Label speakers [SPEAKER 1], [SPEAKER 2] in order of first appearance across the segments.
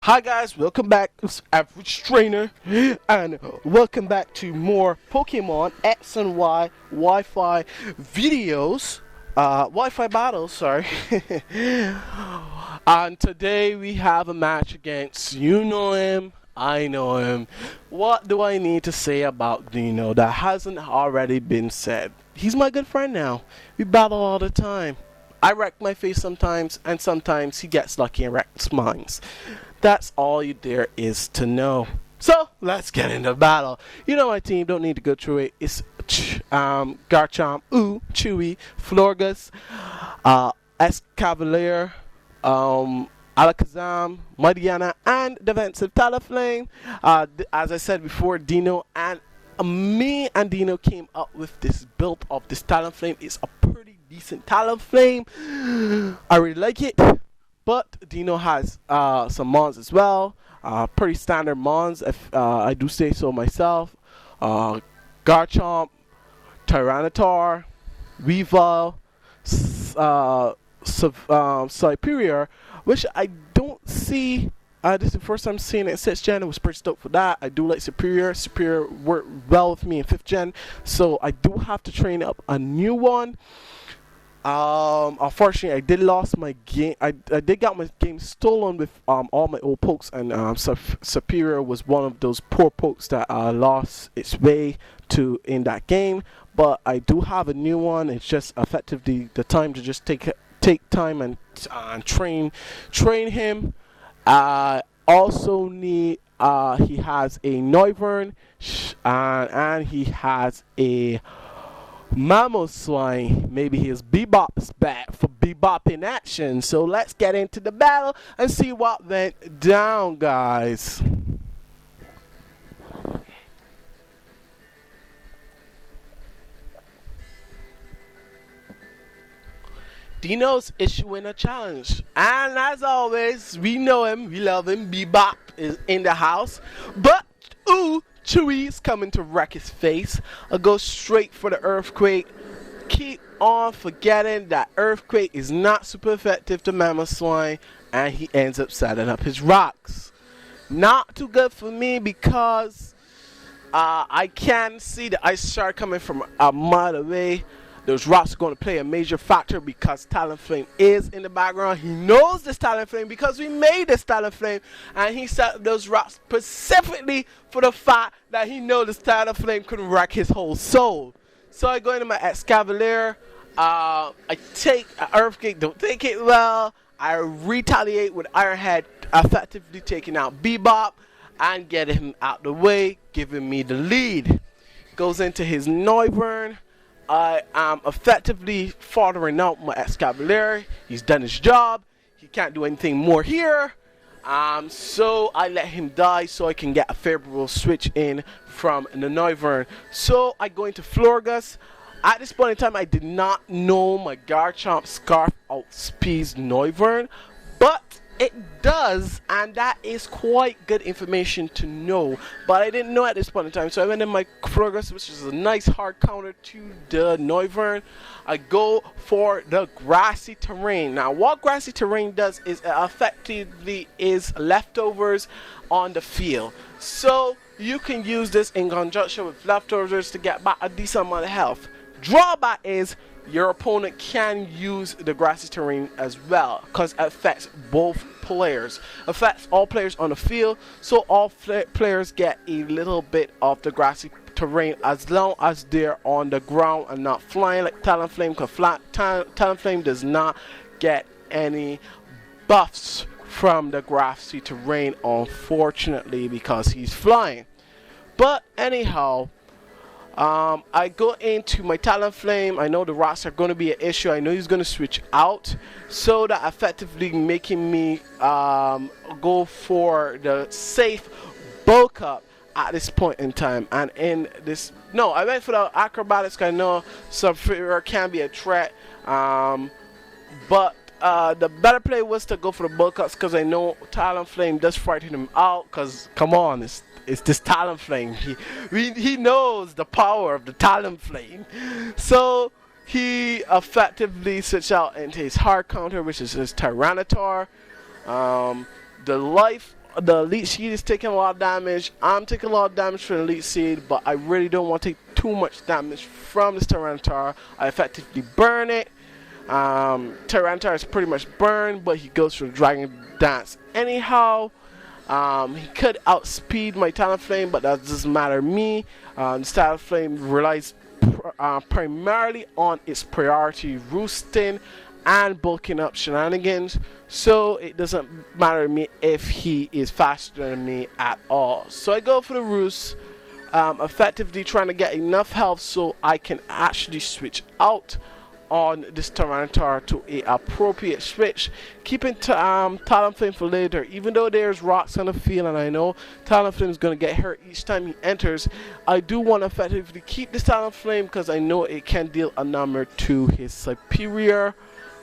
[SPEAKER 1] Hi guys, welcome back. It's Average Trainer, and welcome back to more Pokemon X and Y Wi-Fi videos, Wi-Fi battles. Sorry. And today we have a match against you know him, I know him. What do I need to say about Dino that hasn't already been said? He's my good friend now. We battle all the time. I wreck my face sometimes, and sometimes he gets lucky and wrecks mine. That's all there is to know. So let's get into battle. You know my team, don't need to go through it. It's Garchomp, Chewy, Florgus, Escavalier, Alakazam, Midiana, and Defensive Talonflame. As I said before, Dino and me and Dino came up with this build of this Talonflame. It's a pretty decent Talonflame. I really like it. But Dino has some mons as well. Pretty standard mons, if I do say so myself. Garchomp, Tyranitar, Weavile, Superior, which I don't see. This is the first time seeing it in 6th gen. I was pretty stoked for that. I do like Superior. Superior worked well with me in 5th gen. So I do have to train up a new one. Unfortunately, I did lost my game. I did get my game stolen with all my old pokes, and Superior was one of those poor pokes that lost its way to in that game. But I do have a new one. It's just effectively the time to just take time and train him. Also need he has a Noivern, and he has a Mamoswine. Maybe his Bebop's back for Bebop in action. So let's get into the battle and see what went down, guys. Dino's issuing a challenge, and as always, we know him, we love him. Bebop is in the house, but Chewy's coming to wreck his face. I'll go straight for the Earthquake. Keep on forgetting that Earthquake is not super effective to Mamoswine, and he ends up setting up his rocks. Not too good for me because I can see the Ice Shard coming from a mile away. Those rocks are going to play a major factor because Talonflame is in the background. He knows this Talonflame because we made this Talonflame, and he set up those rocks specifically for the fact that he knows this Talonflame could wreck his whole soul. So I go into my Escavalier. I take Earthquake, don't take it well. I retaliate with Iron Head, effectively taking out Bebop and getting him out the way, giving me the lead. Goes into his Noivern. I am effectively following out my Escavalier. He's done his job. He can't do anything more here. So I let him die so I can get a favorable switch in from the Noivern. So I go into Florgus. At this point in time, I did not know my Garchomp Scarf outspeeds Noivern, but it does, and that is quite good information to know. But I didn't know at this point in time, so I went in my Florgus, which is a nice hard counter to the Noivern. I go for the Grassy Terrain. Now, what Grassy Terrain does is effectively is leftovers on the field. So you can use this in conjunction with leftovers to get back a decent amount of health. Drawback is your opponent can use the Grassy Terrain as well because it affects both players. Affects all players on the field, so all players get a little bit of the Grassy Terrain as long as they're on the ground and not flying like Talonflame, because Talonflame does not get any buffs from the Grassy Terrain, unfortunately, because he's flying. But anyhow, I go into my Talonflame. I know the rocks are going to be an issue. I know he's going to switch out, so that effectively making me go for the safe bulk up at this point in time. And in this, no, I went for the acrobatics. I know Superior can be a threat, but the better play was to go for the bulk ups because I know Talonflame does frighten him out. Because come on, it's this Talonflame. He knows the power of the Talonflame. So he effectively switched out into his hard counter, which is his Tyranitar. The life the elite seed is taking a lot of damage. I'm taking a lot of damage from the elite seed, but I really don't want to take too much damage from this Tyranitar. I effectively burn it. Tyranitar is pretty much burned, but he goes for the Dragon Dance anyhow. He could outspeed my Talonflame, but that doesn't matter to me. This Talonflame relies primarily on its priority roosting and bulking up shenanigans, so it doesn't matter to me if he is faster than me at all. So I go for the roost, effectively trying to get enough health so I can actually switch out on this Tyranitar to a appropriate switch, keeping Talonflame for later. Even though there's rocks on the field and I know Talonflame is going to get hurt each time he enters, I do want to effectively keep this Talonflame because I know it can deal a number to his superior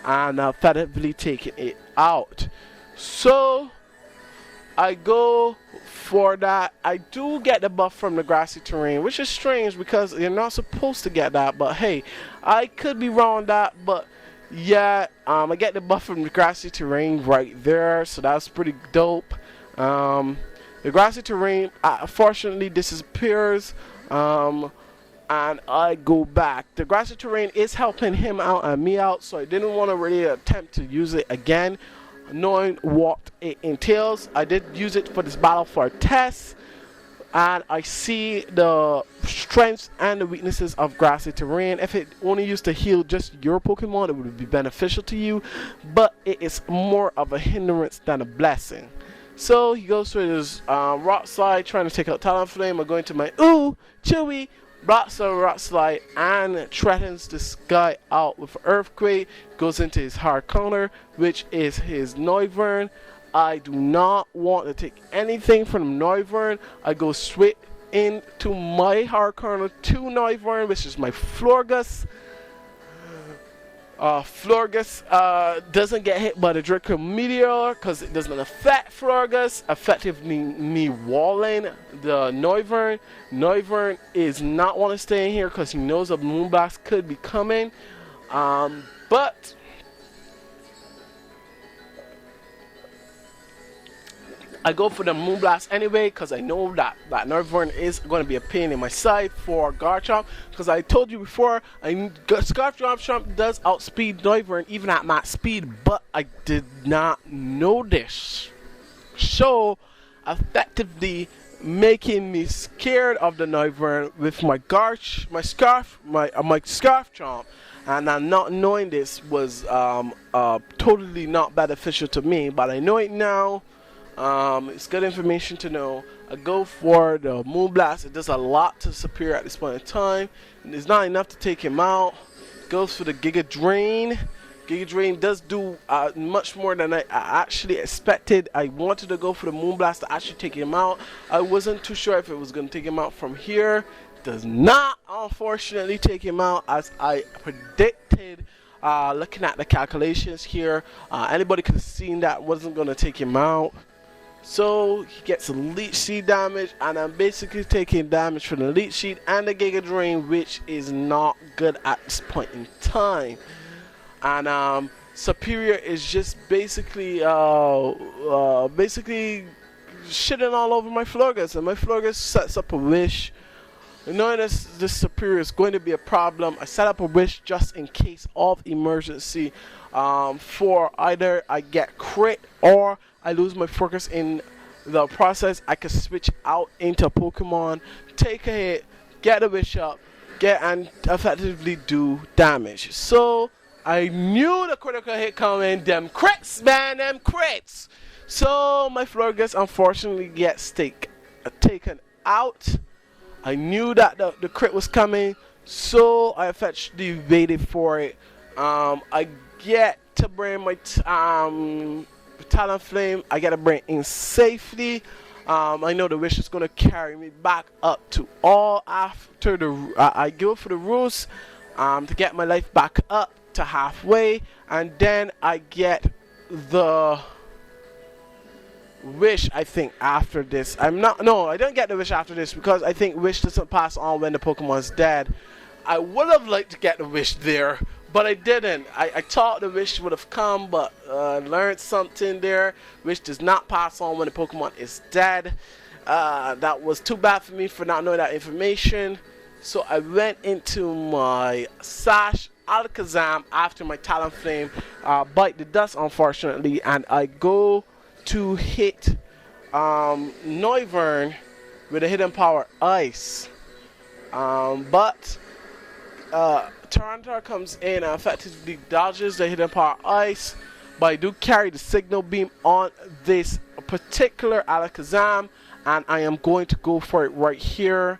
[SPEAKER 1] and effectively taking it out. So I go for that. I do get the buff from the grassy terrain, which is strange because you're not supposed to get that, but hey, I could be wrong on that. But yeah, I get the buff from the grassy terrain right there, so that's pretty dope. The grassy terrain unfortunately disappears, and I go back. The grassy terrain is helping him out and me out, so I didn't want to really attempt to use it again, knowing what it entails. I did use it for this battle for a test, and I see the strengths and the weaknesses of grassy terrain. If it only used to heal just your Pokemon, it would be beneficial to you, but it is more of a hindrance than a blessing. So he goes for his rock slide, trying to take out Talonflame. I go into my Chewy, blocks a rock slide and threatens this guy out with an earthquake. Goes into his hard counter, which is his Noivern. I do not want to take anything from Noivern. I go straight into my hard counter to Noivern, which is my Florges. Florges doesn't get hit by the Draco Meteor because it doesn't affect Florges, effectively me walling the Noivern. Noivern is not want to stay in here because he knows a Moonblast could be coming, but I go for the Moonblast anyway because I know that Noivern is going to be a pain in my side for Garchomp, because I told you before, Garchomp does outspeed Noivern even at max speed, but I did not know this. So, effectively making me scared of the Noivern with my Scarf Chomp, and I'm not knowing this was totally not beneficial to me, but I know it now. It's good information to know. I go for the Moonblast. It does a lot to Superior at this point in time. And it's not enough to take him out. Goes for the Giga Drain. Giga Drain does do much more than I actually expected. I wanted to go for the Moonblast to actually take him out. I wasn't too sure if it was going to take him out from here. Does not, unfortunately, take him out as I predicted. Looking at the calculations here, anybody could have seen that wasn't going to take him out. So he gets Elite Seed damage, and I'm basically taking damage from the Elite Seed and the Giga Drain, which is not good at this point in time. And Superior is just basically shitting all over my Florges, and my Florges sets up a wish. Knowing this Superior is going to be a problem, I set up a wish just in case of emergency, for either I get crit or I lose my focus in the process. I can switch out into Pokemon, take a hit, get a wish up, and effectively do damage. So I knew the critical hit coming. Them crits, man, them crits. So my Florges unfortunately gets taken out. I knew that the crit was coming, so I effectively waited for it. I get to bring my Talonflame. I get to bring in safely. I know the wish is going to carry me back up to all after the. I go for the roost to get my life back up to halfway, and then I get the wish, I think, after this. I don't get the wish after this because I think wish doesn't pass on when the Pokemon's dead. I would have liked to get the wish there, but I didn't. I thought the wish would have come, but learned something there. Wish does not pass on when the Pokemon is dead. That was too bad for me for not knowing that information. So I went into my Sash Alakazam after my Talonflame bite the dust, unfortunately, and I go to hit Noivern with a hidden power Ice. But Tyranitar comes in and effectively dodges the hidden power Ice, but I do carry the Signal Beam on this particular Alakazam, and I am going to go for it right here.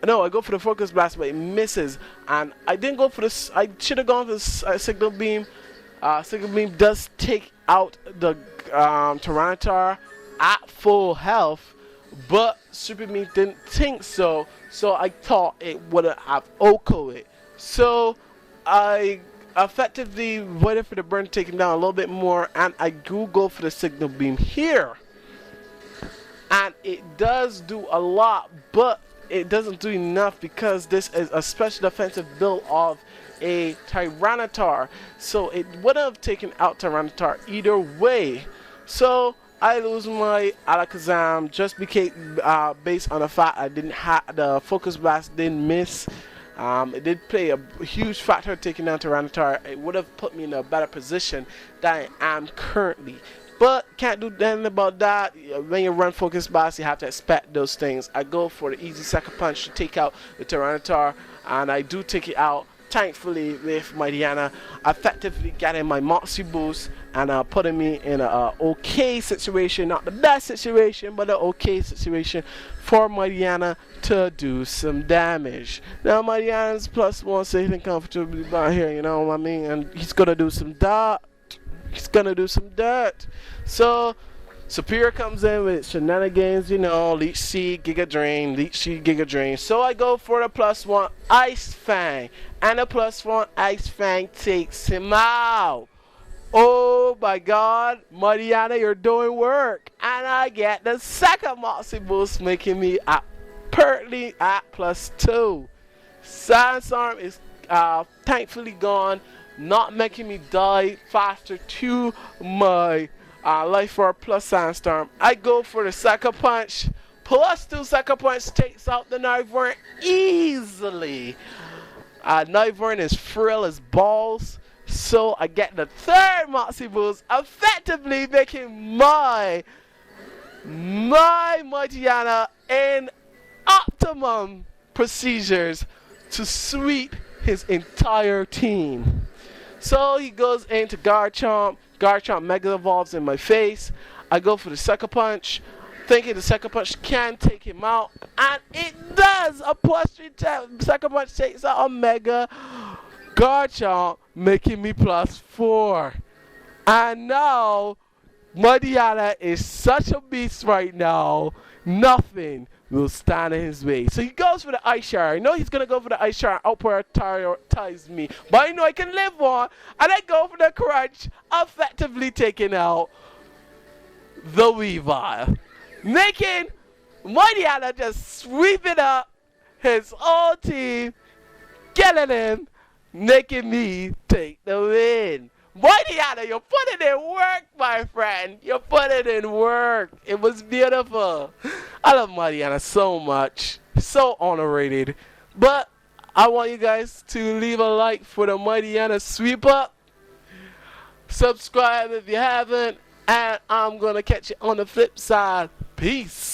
[SPEAKER 1] No, I go for the Focus Blast, but it misses, and I didn't go for this. I should have gone for this Signal Beam. Signal Beam does take out the Tyranitar at full health, but Super Beam didn't think so, so I thought it would have OHKO it. So I effectively waited for the burn to take him down a little bit more, and I do go for the Signal Beam here. And it does do a lot, but it doesn't do enough because this is a special defensive build of a Tyranitar. So it would have taken out Tyranitar either way. So I lose my Alakazam just because, based on the fact I didn't have the Focus Blast didn't miss. It did play a huge factor taking down Tyranitar. It would have put me in a better position than I am currently. But can't do anything about that. When you run Focus Blast, you have to expect those things. I go for the easy Sucker Punch to take out the Tyranitar, and I do take it out. Thankfully, with my Diana effectively getting my Moxie boost and putting me in a okay situation, not the best situation, but an okay situation for my Diana to do some damage. Now my Diana's +1, so he can comfortably by here, you know what I mean? And he's gonna do some dirt. He's gonna do some dirt. So Superior comes in with shenanigans, you know, Leech Seed, Giga Drain, Leech Seed, Giga Drain. So I go for the +1 Ice Fang, and the +1 Ice Fang takes him out. Oh my God, Mariana, you're doing work. And I get the second Moxie boost, making me currently at +2. Sandstorm is thankfully gone, not making me die faster to my Life Orb plus Sandstorm. I go for the Sucker Punch. +2 Sucker Punch takes out the Noivern easily. Noivern is frail as balls. So I get the third Moxie boost, effectively making my Diana in optimum procedures to sweep his entire team. So he goes into Garchomp. Garchomp Mega Evolves in my face. I go for the Sucker Punch, thinking the Sucker Punch can take him out, and it does. A +3 Sucker Punch takes out a Mega Garchomp, making me +4. And now Diana is such a beast right now. Nothing will stand in his way. So he goes for the Ice Shower. I know he's going to go for the Ice Shower and outprioritize me. But I know I can live on. And I go for the Crunch, effectively taking out the Weavile. Making Diana just sweep it up his whole team, killing him, making me take the win. Diana, you're putting in work, my friend. You're putting in work. It was beautiful. I love Diana so much. So underrated. But I want you guys to leave a like for the Diana sweep up. Subscribe if you haven't. And I'm going to catch you on the flip side. Peace.